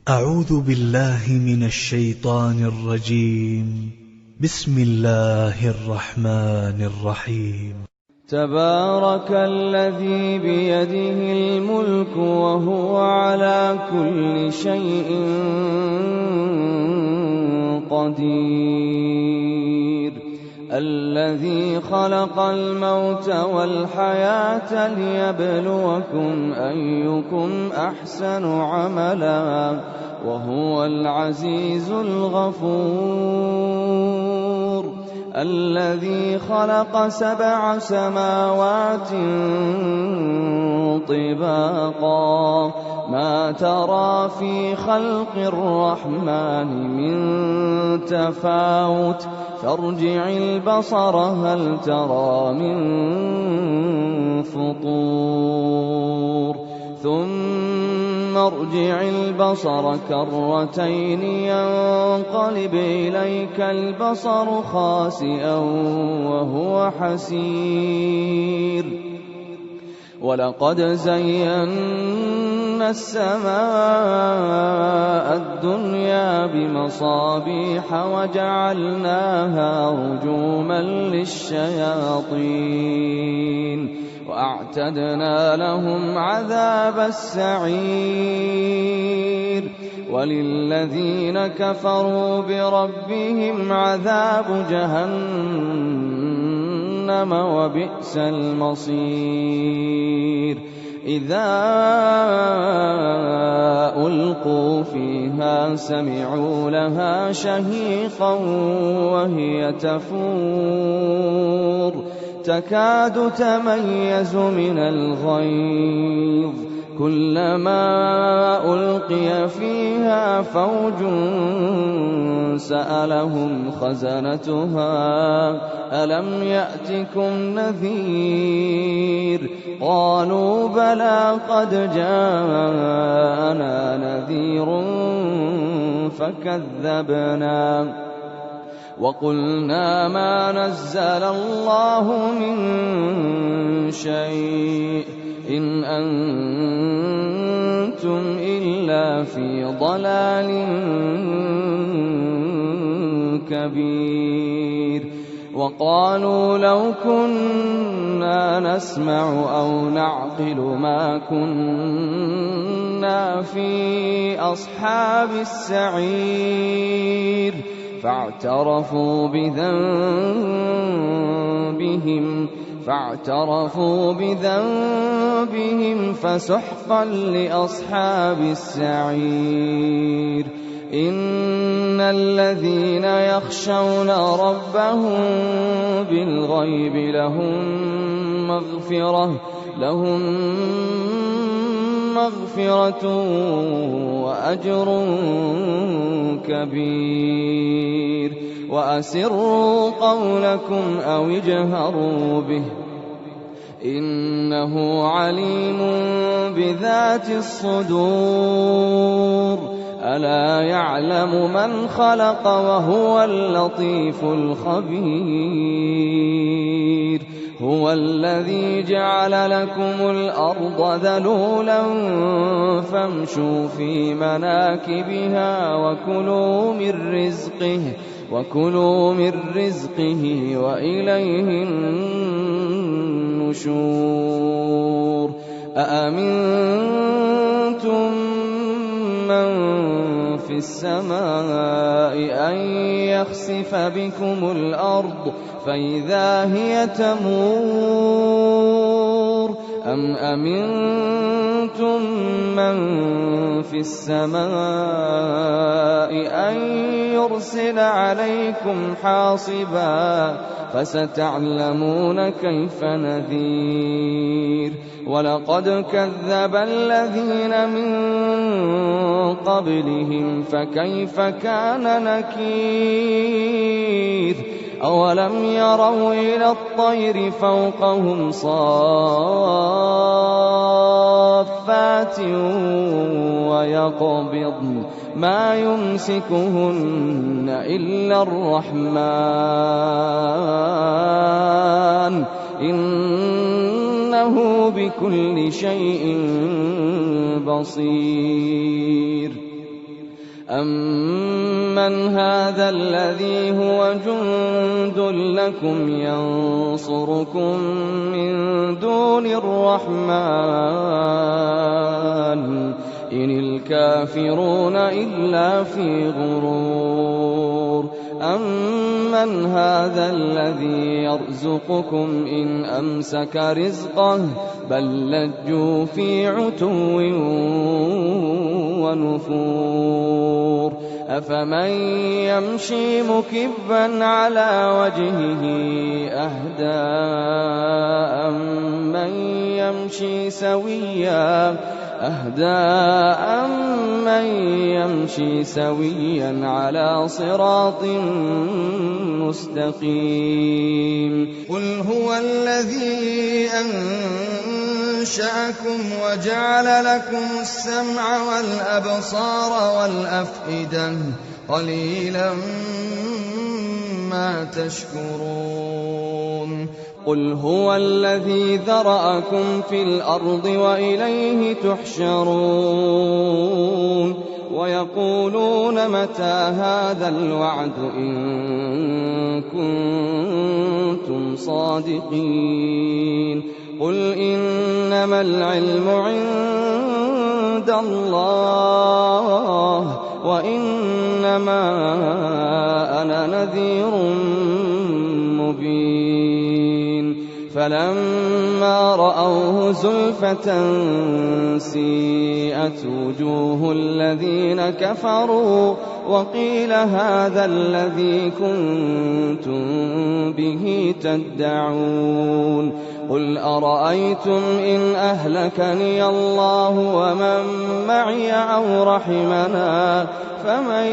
أعوذ بالله من الشيطان الرجيم. بسم الله الرحمن الرحيم. تبارك الذي بيده الملك وهو على كل شيء قدير، الذي خلق الموت والحياة ليبلوكم أيكم أحسن عملا وهو العزيز الغفور، الذي خلق 7 سماوات طباقا ما ترى في خلق الرحمن من تفاوت فارجع البصر هل ترى من فطور ثم ارجع البصر كرتين ينقلب إليك البصر خاسئا وهو حسير، ولقد زينا السماء الدنيا بمصابيح وجعلناها رجوما للشياطين وأعتدنا لهم عذاب السعير، وللذين كفروا بربهم عذاب جهنم وبئس المصير. إذا ألقوا فيها سمعوا لها شهيقا وهي تفور تكاد تميز من الغيظ، كلما ألقي فيها فوج سألهم خزنتها ألم يأتكم نذير، قالوا بلى قد جاءنا نذير فكذبنا وقلنا ما نزل الله من شيء إن أنتم إلا في ضلال كبير. وقالوا لو كنا نسمع أو نعقل ما كنا في أصحاب السعير، فاعترفوا بذنبهم فسحقا لأصحاب السعير. إن الذين يخشون ربهم بالغيب لهم مغفرة وأجر كبير. وأسروا قولكم أو اجهروا به إنه عليم بذات الصدور، ألا يعلم من خلق وهو اللطيف الخبير. هو الذي جعل لكم الأرض ذلولا فامشوا في مناكبها وكلوا من رزقه وإليه النشور. أأمنتم من في السماء أن يخسف بكم الأرض فإذا هي تمور، أم أمنتم من في السماء أن يرسل عليكم حاصبا فستعلمون كيف نذير. ولقد كذب الذين من قبلهم فكيف كان نكير. أولم يروا إلى الطير فوقهم صافات ويقبضن ما يمسكهن إلا الرحمن إنه بكل شيء بصير. أَمَّنْ هَٰذَا الَّذِي هُوَ جُندٌ لَّكُمْ يَنصُرُكُم مِّن دُونِ الرَّحْمَٰنِ إِنِ الْكَافِرُونَ إِلَّا فِي غُرُورٍ أَمَّنْ هَٰذَا الَّذِي يَرْزُقُكُمْ إِنْ أَمْسَكَ رِزْقَهُ بَل لَّجُّوا فِي عُتُوٍّ وَنُفُورٍ أَفَمَن يَمْشِي مُكِبًّا عَلَىٰ وَجْهِهِ أَهْدَىٰ أَمَّن يَمْشِي سَوِيًّا عَلَىٰ صِرَاطٍ مُّسْتَقِيمٍ قُلْ هُوَ الَّذِي أَنشَأَكُمْ وَجَعَلَ لَكُمُ السَّمْعَ وَالْأَبْصَارَ وَالْأَفْئِدَةَ قَلِيلًا مَّا تَشْكُرُونَ قُلْ هُوَ الَّذِي ذَرَأَكُمْ فِي الْأَرْضِ وَإِلَيْهِ تُحْشَرُونَ وَيَقُولُونَ مَتَىٰ هَٰذَا الْوَعْدُ إِن كُنتُمْ صَادِقِينَ قُلْ إِنَّمَا الْعِلْمُ عِندَ اللَّهِ وَإِنَّمَا أَنَا نَذِيرٌ مُّبِينٌ فَلَمَّا رَأَوْهُ زُلْفَةً سِيئَتْ وُجُوهُ الَّذِينَ كَفَرُوا وَقِيلَ هَٰذَا الَّذِي كُنتُم بِهِ تَدَّعُونَ قُلْ أَرَأَيْتُمْ إِنْ أَهْلَكَنِيَ اللَّهُ وَمَن مَّعِيَ أَوْ رَحِمَنَا فَمَن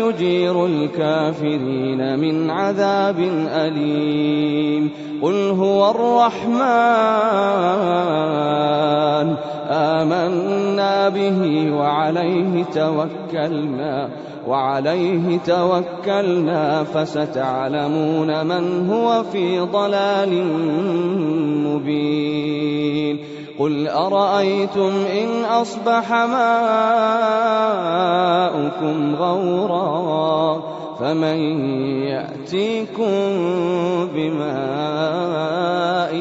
يُجِيرُ الْكَافِرِينَ مِنْ عَذَابٍ أَلِيمٍ قُلْ هُوَ الرَّحْمَٰنُ آمَنَّا بِهِ وَعَلَيْهِ تَوَكَّلْنَا فَسَتَعْلَمُونَ مَنْ هُوَ فِي ضَلَالٍ مُّبِينٍ قُلْ أَرَأَيْتُمْ إِنْ أَصْبَحَ مَاؤُكُمْ غَوْرًا فَمَن يَأْتِيكُم بِمَاءٍ